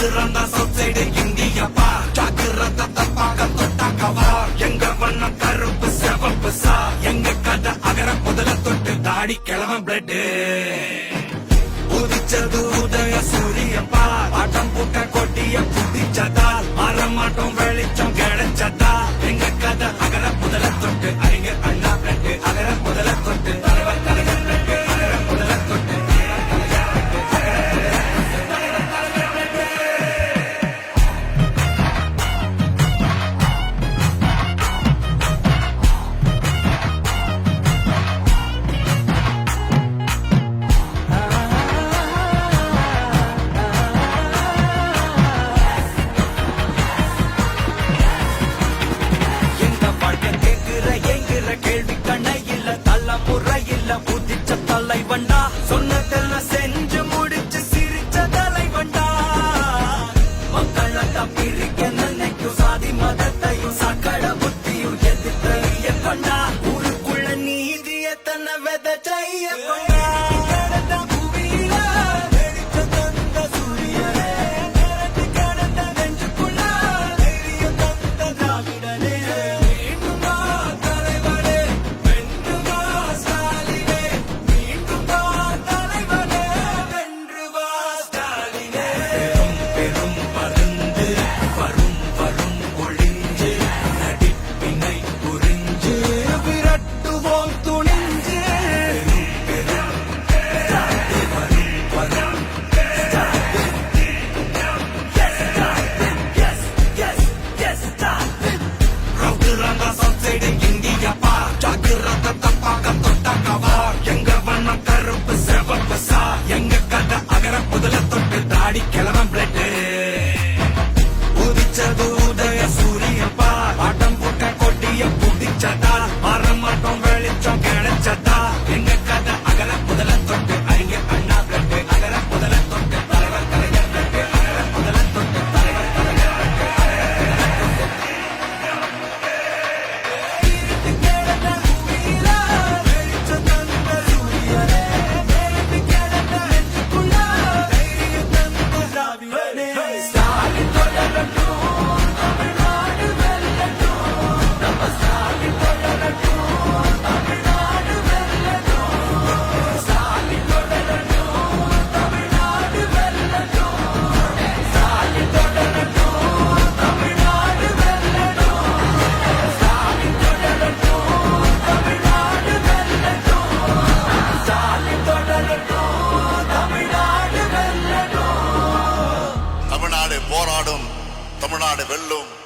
ரவுடிரந்தா south side இந்தியப்பா ஜாக்கிரதை பார்க்க தொட்டாக்கவா எங்க வண்ணம் கருப்பு செவப்பு சா எங்க கதை அகர முதல தொட்டு தாடி கிழவன் பிளட் உதிச்சது உதய சூரியப்பா ஆட்டம் பூட்ட கொட்டிய புதிச்சதால் மாறமாட்டோம் வெளிச்சம் கிடைச்சதா எங்க கதை அகர முதல தொட்டு அறிஞர் அண்ணா பிளட் அகர முதல தொட்டு தலைவர் கலைஞர் பிளட் அகர முதல தொட்டு கேள்வி கண்ணை இல்ல தலைமுறை இல்ல புதிச்ச தலைவண்டா சொன்னதெல்லாம் செஞ்சு முடிச்சு சிரிச்ச தலைவண்டா மக்கள பிரிக்க நினைக்கும் சாதி மதத்தையும் சக்கட புத்தியும் எதிர்த்த கொண்டா ஊருக்குள்ள நீதிய தன்னை விதைச்சைய கொண்டா கிழவன் பிளட் உதிச்சது உதய சூரியப்பா ஆட்டம் போட்ட கொட்டிய புதிச்சதா மாறமாட்டோம் வெளிச்சம் கிடைச்சதா எங்க கதை அகர முதல தொட்டு அறிஞர் அண்ணா பிளட் அகர முதல தொட்டு தலைவர் கலைஞர் பிளட் அகர முதல தொட்டு தலைவர் கலைஞர் போராடும் தமிழ்நாடு வெல்லும்.